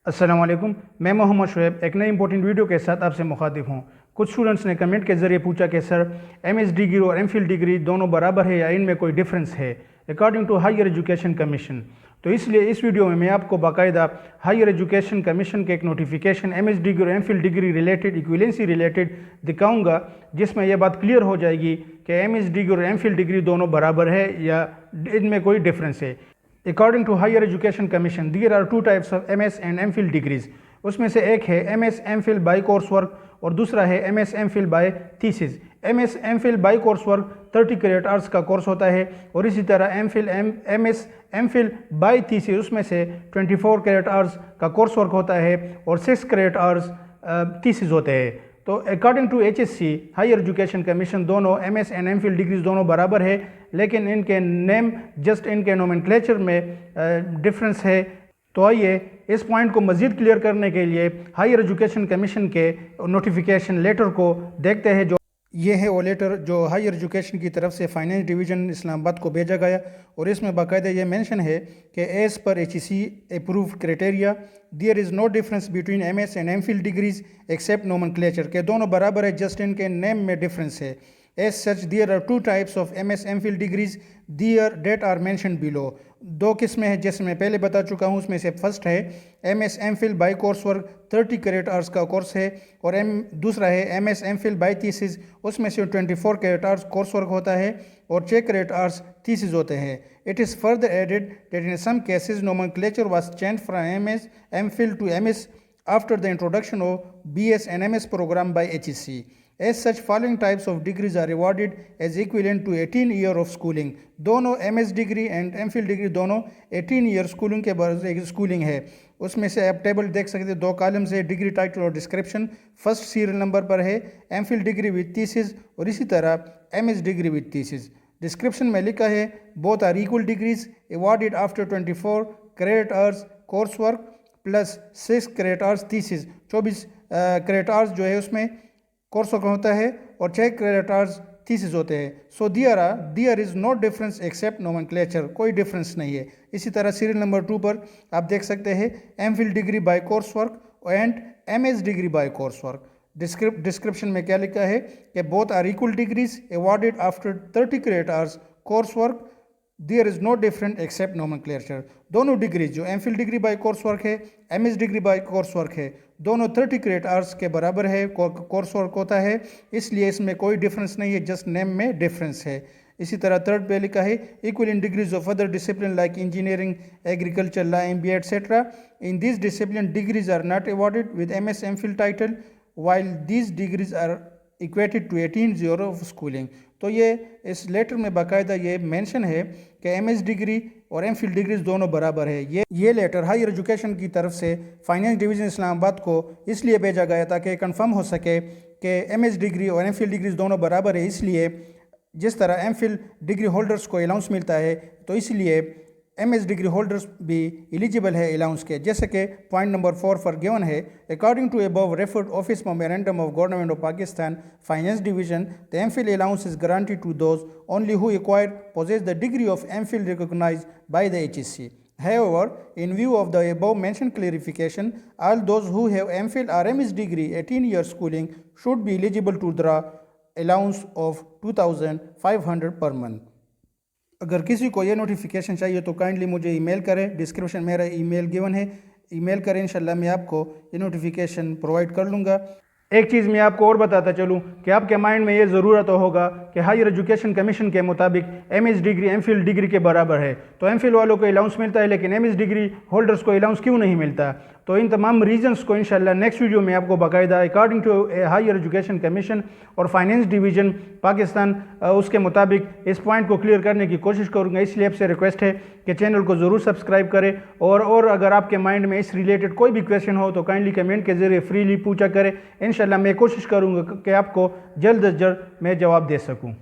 अस्सलाम वालेकुम। मैं मोहम्मद शुएब एक नई इंपॉर्टेंट वीडियो के साथ आपसे मुखातिब हूँ। कुछ स्टूडेंट्स ने कमेंट के ज़रिए पूछा कि सर एमएस डिग्री और एमफिल डिग्री दोनों बराबर है या इनमें कोई डिफरेंस है according to higher education commission. तो इसलिए इस वीडियो में मैं आपको बाकायदा हायर एजुकेशन कमीशन के एक नोटिफिकेशन एमएस डिग्री और MPhil degree related equivalency related दिखाऊंगा, जिसमें यह बात क्लियर हो जाएगी कि एमएस डिग्री और एमफिल डिग्री दोनों बराबर है या इनमें कोई डिफरेंस है। According to higher education commission there are two types of MS and MPhil degrees. उसमें से एक है MS MPhil by course work और दूसरा है MS MPhil by thesis. MS MPhil by course work 30 credit hours का course होता है और इसी तरह एमएस एमफिल बाय थीसिस उसमें से 24 क्रेडिट आवर्स का कोर्स वर्क होता है और 6 क्रेडिट आवर्स थीसिस होते हैं। तो according to HSC higher education commission दोनों एमएस एंड एमफिल डिग्रीज दोनों बराबर है, लेकिन इनके नेम जस्ट इनके नोमेनक्लेचर में डिफरेंस है। तो आइए इस पॉइंट को मज़ीद क्लियर करने के लिए हायर एजुकेशन कमीशन के नोटिफिकेशन लेटर को देखते हैं। जो ये है वो लेटर जो हायर एजुकेशन की तरफ से फाइनेंस डिवीज़न इस्लामाबाद को भेजा गया और इसमें बाकायदा ये मेंशन है कि as per HEC approved criteria there is no difference between MS and MPhil degrees except nomenclature, के दोनों बराबर है, जस्ट इनके नेम में डिफरेंस है। As such, there are two types of MS MPhil degrees that are mentioned below. दो किस्में हैं जैसे मैं पहले बता चुका हूँ। उसमें से फर्स्ट है MS MPhil by course work 30 credit hours का कोर्स है और दूसरा है MS MPhil बाय थीसिस, उसमें से 24 क्रेडिट आवर्स कोर्स वर्क होता है और 6 क्रेडिट आवर्स थीसिस होते हैं। It is further added that in some cases nomenclature was change from MS MPhil to MS after the introduction of BS and MS program by HEC. As such, following types of degrees are rewarded as equivalent to 18 year of schooling. दोनों MS degree and MPhil degree दोनों 18 year schooling के बाद schooling है। उसमें से आप table देख सकते हैं, दो कॉलम्स है, डिग्री टाइटल और डिस्क्रिप्शन। फर्स्ट सीरियल नंबर पर है एमफिल डिग्री विद थीसिस और इसी तरह MS degree with thesis. Description में लिखा है both are equal degrees awarded after 24 credit hours course work plus 6 credit hours thesis. 24 credit hours जो है उसमें कोर्स वर्क होता है और 6 क्रेडिट आवर्स थीसिस होते हैं। So there is no difference except nomenclature, कोई डिफरेंस नहीं है। इसी तरह सीरियल नंबर 2 पर आप देख सकते हैं MPhil degree by course work and MS degree by course work. Description में क्या लिखा है कि both are equal degrees awarded after 30 credit hours course work, there is no different except nomenclature. दोनों डिग्रीज जो MPhil degree by course work है, MS degree by course work है, दोनों 30 क्रेडिट आवर्स के बराबर है, कोर्स वर्क होता है, इसलिए इसमें कोई डिफरेंस नहीं है, जस्ट नेम में डिफरेंस है। इसी तरह थर्ड पे लिखा है equal in degrees of other discipline like engineering, agriculture, law, MBA etcetera. In this discipline degrees are not awarded with MS MPhil title while these degrees are equated to 18 years of schooling. तो ये इस letter में बाकायदा ये mention है कि MS degree और MPhil degrees दोनों बराबर है। ये लेटर हायर एजुकेशन की तरफ से फाइनेंस डिवीज़न इस्लामाबाद को इसलिए भेजा गया ताकि कंफर्म हो सके कि MS डिग्री और एमफिल डिग्रीज दोनों बराबर है। इसलिए जिस तरह एमफिल डिग्री होल्डर्स को अलाउंस मिलता है तो इसलिए MS डिग्री होल्डर्स भी एलिजिबल है अलाउंस के, जैसे कि पॉइंट नंबर 4 पर गिवन है according to above referred office memorandum of government of Pakistan finance division the MPhil allowance is guaranteed to those only who acquire possess the degree of MPhil recognised by the HEC. However, in view of the above mentioned clarification, all those who have MPhil or MS degree 18 years schooling should be eligible to draw allowance of 2,500 per month. अगर किसी को ये notification चाहिए तो kindly मुझे email करें, description मेरा email given है, ईमेल करें, इंशाल्लाह मैं आपको ये नोटिफिकेशन प्रोवाइड कर लूँगा। एक चीज़ मैं आपको और बताता चलूँ कि आपके माइंड में ये ज़रूरत होगा कि हायर एजुकेशन कमीशन के मुताबिक MS डिग्री एमफिल डिग्री के बराबर है, तो एमफिल वालों को अलाउंस मिलता है लेकिन MS डिग्री होल्डर्स को अलाउंस क्यों नहीं मिलता। तो इन तमाम रीजंस को इंशाल्लाह नेक्स्ट वीडियो में आपको बाकायदा according to higher education commission और फाइनेंस डिवीज़न पाकिस्तान उसके मुताबिक इस पॉइंट को क्लियर करने की कोशिश करूँगा। इसलिए आपसे रिक्वेस्ट है कि चैनल को ज़रूर सब्सक्राइब करें और अगर आपके माइंड में इस रिलेटेड कोई भी क्वेश्चन हो तो काइंडली कमेंट के ज़रिए फ्रीली पूछा करें। इंशाल्लाह मैं कोशिश करूँगा कि आपको जल्द अज जल्द मैं जवाब दे सकूँ।